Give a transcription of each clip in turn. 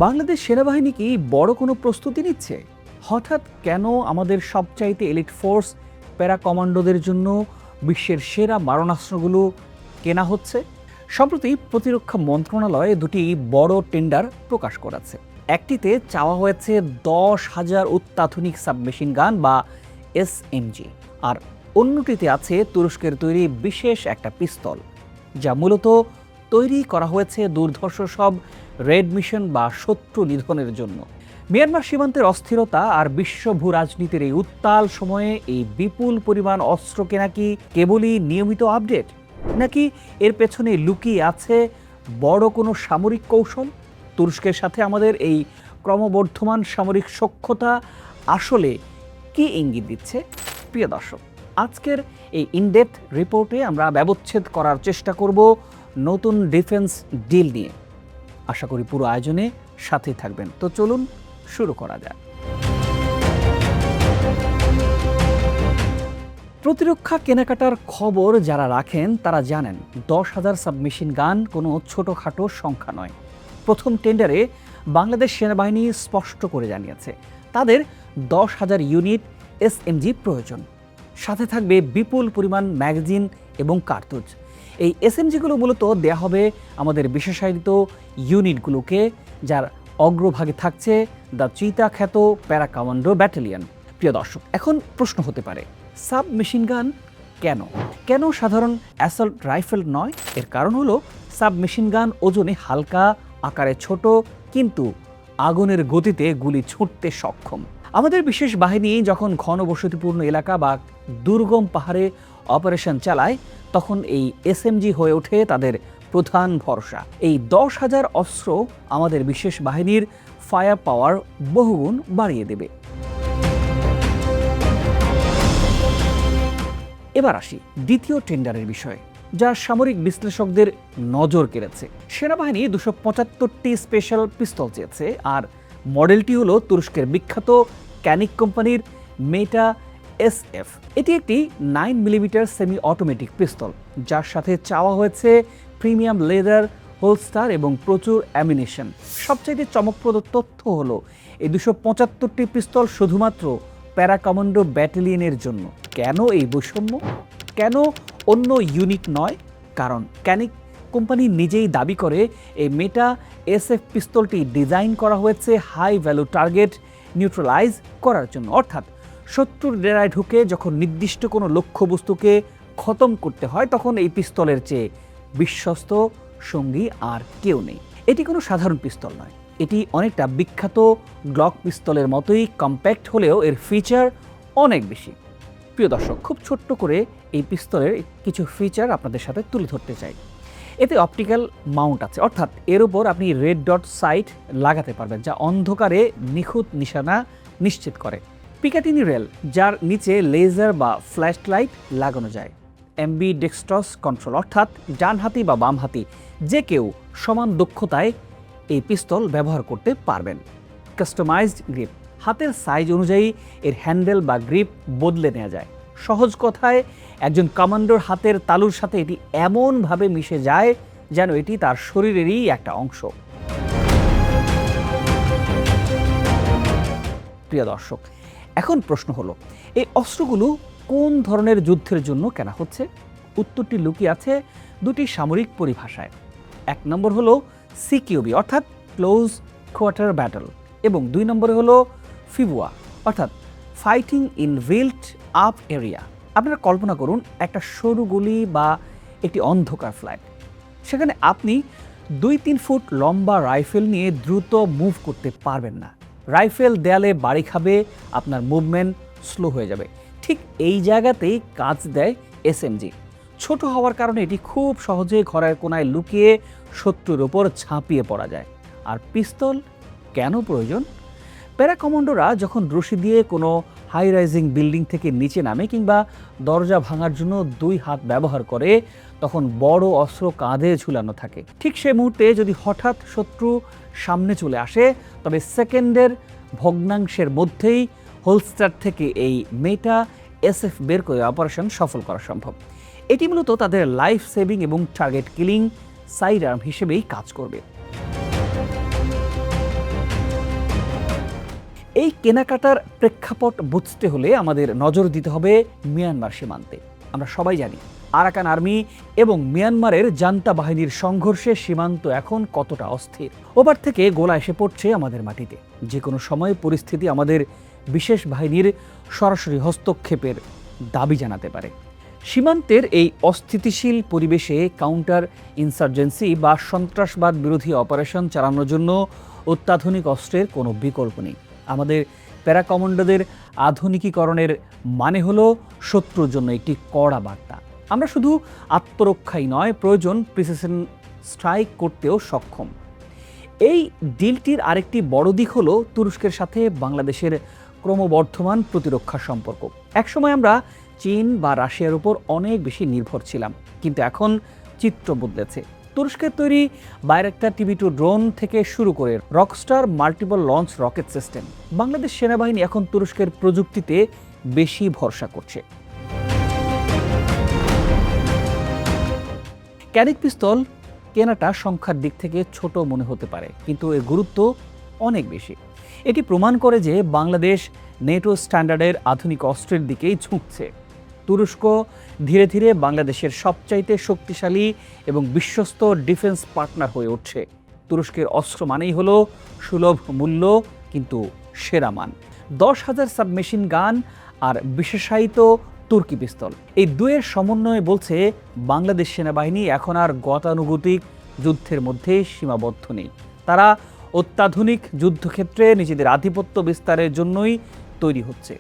বাংলাদেশ সেনাবাহিনী কি বড় কোনো প্রস্তুতি নিচ্ছে? হঠাৎ কেন আমাদের সবচাইতে এলিট ফোর্স প্যারা কমান্ডোদের জন্য বিশ্বের সেরা মারণাস্ত্রগুলো কেনা হচ্ছে? সম্প্রতি প্রতিরক্ষা মন্ত্রণালয় দুটি বড় টেন্ডার প্রকাশ করেছে। একটিতে চাওয়া হয়েছে 10,000 অত্যাধুনিক সাবমেশিন গান বা এসএমজি, আর অন্যটিতে আছে তুরস্কের তৈরি বিশেষ একটা পিস্তল, যা মূলত তৈরি করা হয়েছে দুর্ধর্ষ সব রেড মিশন বা শত্রু নিধনের জন্য। মিয়ানমার সীমান্তের অস্থিরতা আর বিশ্ব ভূ রাজনীতির এই উত্তাল সময়ে এই বিপুল পরিমাণ অস্ত্র কেনা কি কেবলই নিয়মিত আপডেট, নাকি এর পেছনে লুকিয়ে আছে বড় কোনো সামরিক কৌশল? তুরস্কের সাথে আমাদের এই ক্রমবর্ধমান সামরিক সখ্যতা আসলে কি ইঙ্গিত দিচ্ছে? প্রিয় দর্শক, আজকের এই ইনডেপথ রিপোর্টে আমরা ব্যবচ্ছেদ করার চেষ্টা করব নতুন ডিফেন্স ডিল নিয়ে। আশা করি পুরো আয়োজনে সাথেই থাকবেন। তো চলুন শুরু করা যাক। প্রতিরক্ষা কেনাকাটার খবর যারা রাখেন তারা জানেন 10,000 সাবমেশিন গান কোনো ছোটোখাটো সংখ্যা নয়। প্রথম টেন্ডারে বাংলাদেশ সেনাবাহিনী স্পষ্ট করে জানিয়েছে তাদের 10,000 ইউনিট এসএমজি প্রয়োজন। সাথে থাকবে বিপুল পরিমাণ ম্যাগাজিন এবং কার্তুজ। এই এসএমজিগুলো মূলত দেয়া হবে আমাদের বিশেষায়িত ইউনিটগুলোকে, যার অগ্রভাগে থাকছে দ্য চিতা খ্যাত প্যারা কমান্ডো ব্যাটালিয়ন। প্রিয় দর্শক, এখন প্রশ্ন হতে পারে, সাব মেশিন গান কেন সাধারণ অ্যাসল্ট রাইফেল নয়? এর কারণ হলো সাব মেশিন গান ওজনে হালকা, আকারে ছোট, কিন্তু আগুনের গতিতে গুলি ছুটতে সক্ষম। আমাদের বিশেষ বাহিনী যখন ঘনবসতিপূর্ণ এলাকা বা দুর্গম পাহাড়ে অপারেশন চালায়, তখন এই এসএমজি হয়ে ওঠে তাদের প্রধান ভরসা। এই 10,000 অস্ত্র আমাদের বিশেষ বাহিনীর ফায়ার পাওয়ার বহুগুণ বাড়িয়ে দেবে। এবার আসি দ্বিতীয় টেন্ডারের বিষয়ে, যা সামরিক বিশ্লেষকদের নজর কেড়েছে। সেনাবাহিনী 275টি স্পেশাল পিস্তল চেয়েছে, আর মডেলটি হলো তুরস্কের বিখ্যাত ক্যানিক কোম্পানির মেটা SF। এটি একটি 9mm সেমি অটোমেটিক পিস্তল, যার সাথে চাওয়া হয়েছে প্রিমিয়াম লেদার হোলস্টার এবং প্রচুর অ্যামিনেশন। সবচাইতে চমকপ্রদ তথ্য হলো এই 275টি পিস্তল শুধুমাত্র প্যারা কমান্ডো ব্যাটালিয়নের জন্য। কেন এই বৈষম্য? কেন অন্য ইউনিট নয়? কারণ ক্যানিক কোম্পানি নিজেই দাবি করে এই মেটা SF পিস্তলটি ডিজাইন করা হয়েছে হাই ভ্যালু টার্গেট নিউট্রালাইজ করার জন্য। অর্থাৎ শত্রুর ডেরায় ঢুকে যখন নির্দিষ্ট কোনো লক্ষ্যবস্তুকে খতম করতে হয়, তখন এই পিস্তলের চেয়ে বিশ্বস্ত সঙ্গী আর কেউ নেই। এটি কোনো সাধারণ পিস্তল নয়, এটি অনেকটা বিখ্যাত গ্লক পিস্তলের মতোই কম্প্যাক্ট, হলেও এর ফিচার অনেক বেশি। প্রিয় দর্শক, খুব ছোট্ট করে এই পিস্তলের কিছু ফিচার আপনাদের সাথে তুলে ধরতে চাই। এতে অপটিক্যাল মাউন্ট আছে, অর্থাৎ এর উপর আপনি রেড ডট সাইট লাগাতে পারবেন, যা অন্ধকারে নিখুঁত নিশানা নিশ্চিত করে। পিকাটিনি রেল, যার নিচে লেজার বা ফ্ল্যাশ লাইট লাগানো যায়। এমবি ডেক্সট্রস কন্ট্রোল, অর্থাৎ ডানহাতি বা বামহাতি যে কেউ সমান দক্ষতায় এই পিস্তল ব্যবহার করতে পারবেন। কাস্টমাইজড গ্রিপ, হাতের সাইজ অনুযায়ী এর হ্যান্ডেল বা গ্রিপ বদলে নেওয়া যায়। সহজ কথায়, একজন কমান্ডোর হাতের তালুর সাথে এটি এমনভাবে মিশে যায় যেন এটি তার শরীরেরই একটা অংশ। প্রিয় দর্শক, এখন প্রশ্ন হলো, এই অস্ত্রগুলো কোন ধরনের যুদ্ধের জন্য কেনা হচ্ছে? উত্তরটি লুকিয়ে আছে দুটি সামরিক পরিভাষায়। 1 নম্বর হলো সিকিউবি, অর্থাৎ ক্লোজ কোয়ার্টার ব্যাটল, এবং 2 নম্বরে হলো ফিবুয়া, অর্থাৎ fighting in built up area. আপনারা কল্পনা করুন একটা সরু গলি বা একটি অন্ধকার ফ্ল্যাট, সেখানে আপনি 2-3 ফুট লম্বা রাইফেল নিয়ে দ্রুত মুভ করতে পারবেন না। রাইফেল দেয়ালে বাড়ি খাবে, আপনার মুভমেন্ট স্লো হয়ে যাবে। ঠিক এই জায়গাতেই কাজ দেয় এসএমজি। ছোট হওয়ার কারণে এটি খুব সহজে ঘরের কোনায় লুকিয়ে শত্রুর ওপর ঝাঁপিয়ে পড়া যায়। আর পিস্তল কেন প্রয়োজন? প্যারা কমান্ডোরা যখন রশি দিয়ে কোনো হাই রাইজিং বিল্ডিং থেকে নিচে নামে কিংবা দরজা ভাঙার জন্য 2 হাত ব্যবহার করে, তখন বড় অস্ত্র কাঁধে ঝুলানো থাকে। ঠিক সে মুহূর্তে যদি হঠাৎ শত্রু সামনে চলে আসে, তবে সেকেন্ডের ভগ্নাংশের মধ্যেই হোলস্টার থেকে এই মেটা SF বের করে অপারেশন সফল করা সম্ভব। এটি মূলত তাদের লাইফ সেভিং এবং টার্গেট কিলিং সাইড আর্ম হিসেবেই কাজ করবে। এই কেনাকাটার প্রেক্ষাপট বুঝতে হলে আমাদের নজর দিতে হবে মিয়ানমার সীমান্তে। আমরা সবাই জানি আরাকান আর্মি এবং মিয়ানমারের জান্তা বাহিনীর সংঘর্ষে সীমান্ত এখন কতটা অস্থির। ওপার থেকে গোলা এসে পড়ছে আমাদের মাটিতে। যে কোনো সময় পরিস্থিতি আমাদের বিশেষ বাহিনীর সরাসরি হস্তক্ষেপের দাবি জানাতে পারে। সীমান্তের এই অস্থিতিশীল পরিবেশে কাউন্টার ইনসার্জেন্সি বা সন্ত্রাসবাদ বিরোধী অপারেশন চালানোর জন্য অত্যাধুনিক অস্ত্রের কোনো বিকল্প নেই। আমাদের প্যারা কমান্ডোদের আধুনিকীকরণের মানে হলো শত্রুর জন্য একটি কড়া বার্তা। আমরা শুধু আত্মরক্ষাই নয়, প্রয়োজন প্রিসিশন স্ট্রাইক করতেও সক্ষম। এই ডিলটির আরেকটি বড় দিক হলো তুরস্কের সাথে বাংলাদেশের ক্রমবর্ধমান প্রতিরক্ষা সম্পর্ক। একসময় আমরা চীন বা রাশিয়ার উপর অনেক বেশি নির্ভর ছিলাম, কিন্তু এখন চিত্র বদলেছে। তুরস্কের তৈরি বাইরাক্টার TB2 ড্রোন থেকে শুরু করে Rockstar multiple launch rocket system, Bangladesh সেনাবাহিনী এখন তুরস্কের প্রযুক্তিতে বেশি ভরসা করছে। ক্যানিক পিস্তল কেনাটা সংখ্যার দিক থেকে ছোট মনে হতে পারে, কিন্তু এর গুরুত্ব অনেক বেশি। এটি প্রমাণ করে যে বাংলাদেশ নেটো স্ট্যান্ডার্ডের আধুনিক অস্ত্রের দিকেই ঝুঁকছে। তুরস্ক ধীরে ধীরে বাংলাদেশের সবচাইতে শক্তিশালী এবং বিশ্বস্ত ডিফেন্স পার্টনার হয়ে উঠছে। তুরস্কের অস্ত্র মানেই হলো সুলভ মূল্য কিন্তু সেরা মান। 10,000 সাবমেশিন গান আর বিশেষায়িত তুর্কি পিস্তল, এই দুয়ের সমন্বয়ে বলছে বাংলাদেশ সেনাবাহিনী এখন আর গতানুগতিক যুদ্ধের মধ্যে সীমাবদ্ধ নেই। তারা অত্যাধুনিক যুদ্ধক্ষেত্রে নিজেদের আধিপত্য বিস্তারের জন্যই তৈরি হচ্ছে।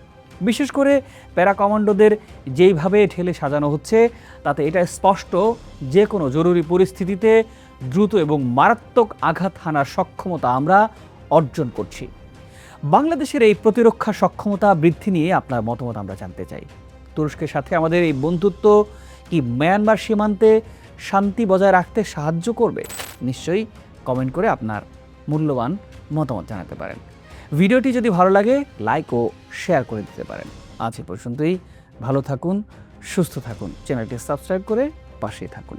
বিশেষ করে প্যারা কমান্ডোদের যেইভাবে ঢেলে সাজানো হচ্ছে, তাতে এটা স্পষ্ট যে কোনো জরুরি পরিস্থিতিতে দ্রুত এবং মারাত্মক আঘাত হানার সক্ষমতা আমরা অর্জন করছি। বাংলাদেশের এই প্রতিরক্ষা সক্ষমতা বৃদ্ধি নিয়ে আপনার মতামত আমরা জানতে চাই। তুরস্কের সাথে আমাদের এই বন্ধুত্ব কি মিয়ানমার সীমান্তে শান্তি বজায় রাখতে সাহায্য করবে? নিশ্চয়ই কমেন্ট করে আপনার মূল্যবান মতামত জানাতে পারেন। ভিডিওটি যদি ভালো লাগে লাইক ও শেয়ার করে দিতে পারেন। আজ এ পর্যন্তই। ভালো থাকুন, সুস্থ থাকুন, চ্যানেলটি সাবস্ক্রাইব করে পাশেই থাকুন।